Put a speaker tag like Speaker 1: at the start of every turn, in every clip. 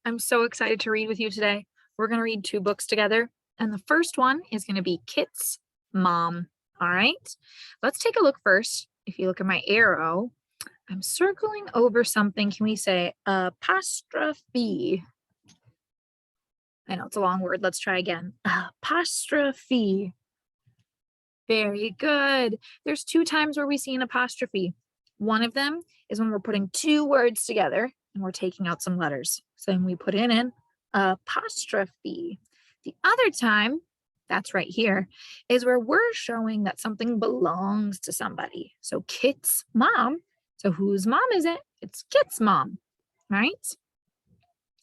Speaker 1: I'm so excited to read with you today. We're going to read two books together, and the first one is going to be Kit's Mom. All right, let's take a look first. If you look at my arrow, I'm circling over something. Can we say apostrophe? I know it's a long word. Let's try again. Apostrophe. Very good. There's two times where we see an apostrophe. One of them is when we're putting two words together and we're taking out some letters. So then we put in an apostrophe. The other time, that's right here, is where we're showing that something belongs to somebody. So Kit's mom. So whose mom is it? It's Kit's mom, right?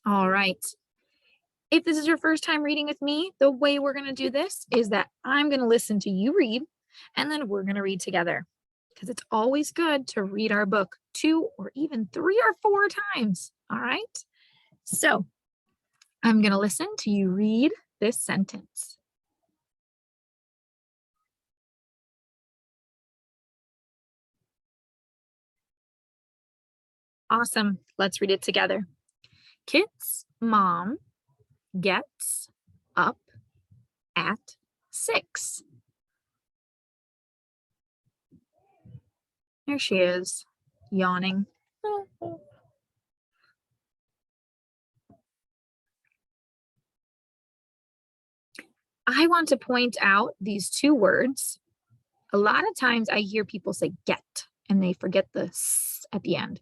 Speaker 1: All right. If this is your first time reading with me, the way we're going to do this is that I'm going to listen to you read, and then we're going to read together. Because it's always good to read our book 2 or even 3 or 4 times. All right. So I'm going to listen to you read this sentence. Awesome. Let's read it together. Kit's mom gets up at 6. There she is, yawning. I want to point out these two words. A lot of times I hear people say get and they forget the s at the end.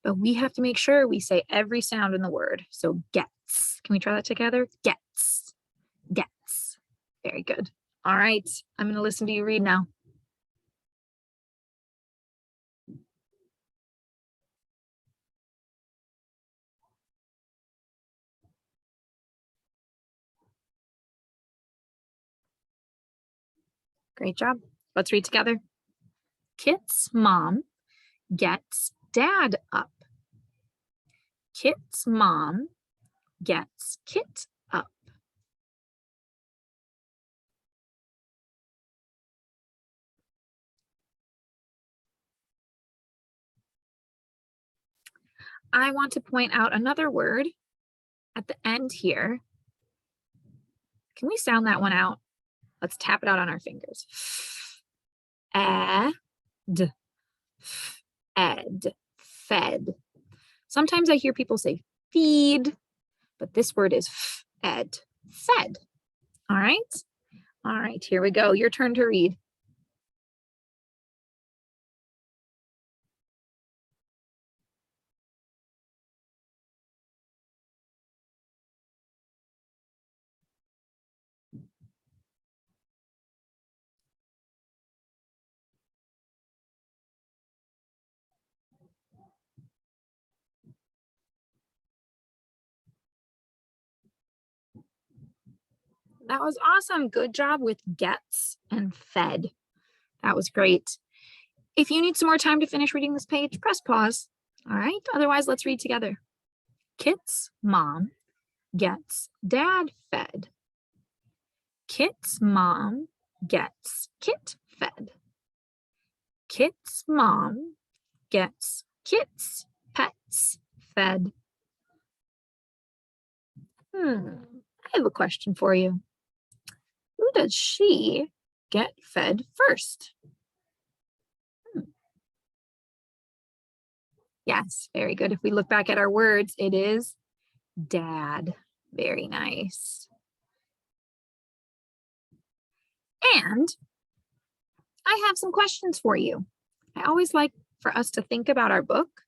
Speaker 1: But we have to make sure we say every sound in the word. So gets. Can we try that together? Gets. Gets. Very good. All right. I'm going to listen to you read now. Great job. Let's read together. Kit's mom gets dad up. Kit's mom gets Kit up. I want to point out another word at the end here. Can we sound that one out? Let's tap it out on our fingers. Ed. Ed. Fed. Sometimes I hear people say feed, but this word is ed. Fed. All right. All right, here we go. Your turn to read. That was awesome. Good job with gets and fed. That was great. If you need some more time to finish reading this page, press pause. All right. Otherwise, let's read together. Kit's mom gets dad fed. Kit's mom gets Kit fed. Kit's mom gets Kit's pets fed. I have a question for you. Who does she get fed first? Yes, very good. If we look back at our words, it is dad. Very nice. And I have some questions for you. I always like for us to think about our book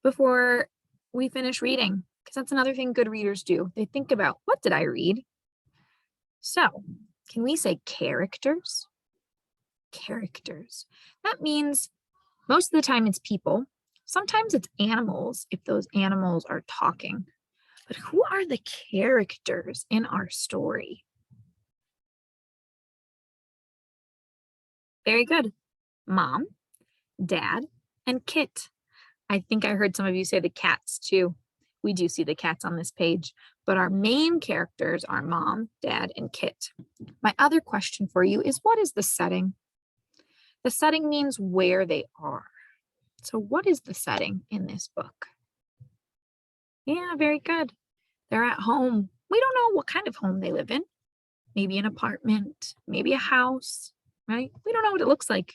Speaker 1: before we finish reading, because that's another thing good readers do. They think about, what did I read? So, can we say characters? Characters. That means most of the time it's people. Sometimes it's animals if those animals are talking. But who are the characters in our story? Very good. Mom, Dad, and Kit. I think I heard some of you say the cats too. We do see the cats on this page, but our main characters are Mom, Dad, and Kit. My other question for you is, what is the setting? The setting means where they are. So what is the setting in this book? Yeah, very good. They're at home. We don't know what kind of home they live in. Maybe an apartment, maybe a house, right? We don't know what it looks like,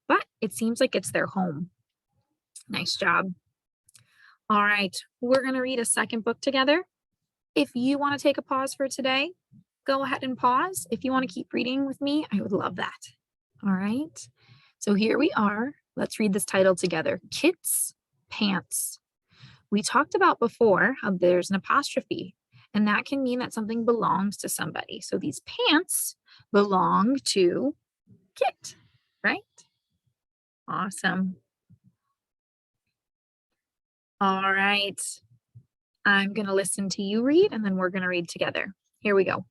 Speaker 1: but it seems like it's their home. Nice job. All right, we're going to read a second book together. If you want to take a pause for today, go ahead and pause. If you want to keep reading with me, I would love that. All right, so here we are. Let's read this title together. Kit's Pants. We talked about before how there's an apostrophe, and that can mean that something belongs to somebody. So these pants belong to Kit, right? Awesome. All right. I'm going to listen to you read, and then we're going to read together. Here we go.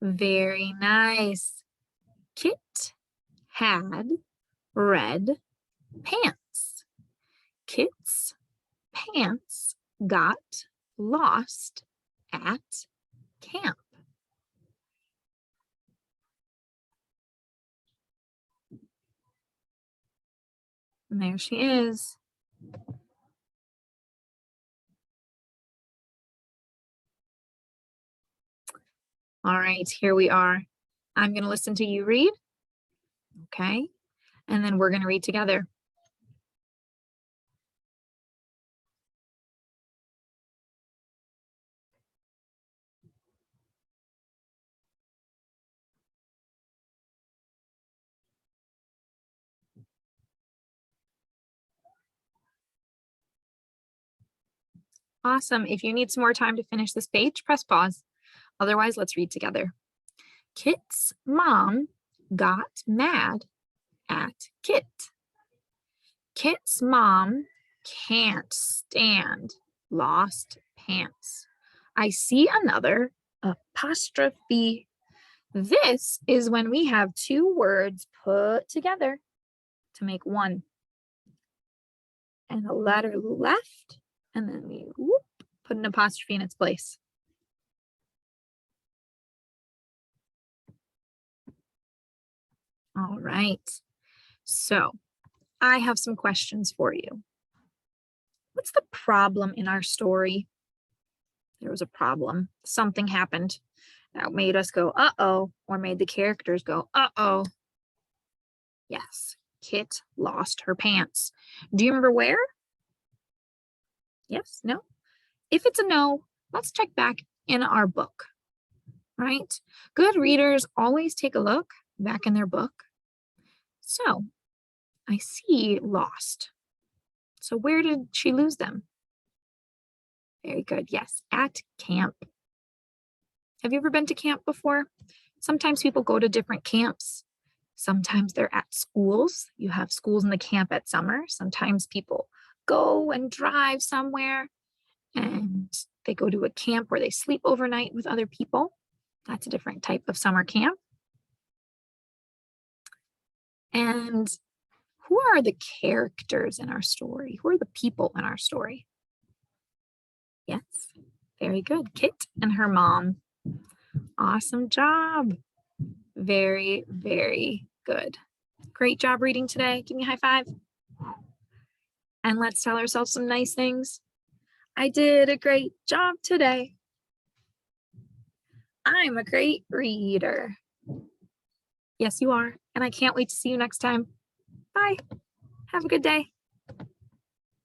Speaker 1: Very nice. Kit had red pants. Kit's pants got lost at camp. And there she is. All right, here we are. I'm going to listen to you read. Okay. And then we're going to read together. Awesome. If you need some more time to finish this page, press pause. Otherwise, let's read together. Kit's mom got mad at Kit. Kit's mom can't stand lost pants. I see another apostrophe. This is when we have two words put together to make one. And a letter left, and then we whoop, put an apostrophe in its place. All right. So I have some questions for you. What's the problem in our story? There was a problem. Something happened that made us go, uh-oh, or made the characters go, uh-oh. Yes, Kit lost her pants. Do you remember where? Yes, no? If it's a no, let's check back in our book, right? Good readers always take a look back in their book. So I see lost. So where did she lose them? Very good. Yes, at camp. Have you ever been to camp before? Sometimes people go to different camps. Sometimes they're at schools. You have schools in the camp at summer. Sometimes people go and drive somewhere and they go to a camp where they sleep overnight with other people. That's a different type of summer camp. And who are the characters in our story? Who are the people in our story? Yes, very good. Kit and her mom. Awesome job. Very, very good. Great job reading today. Give me a high five. And let's tell ourselves some nice things. I did a great job today. I'm a great reader. Yes, you are. And I can't wait to see you next time. Bye. Have a good day.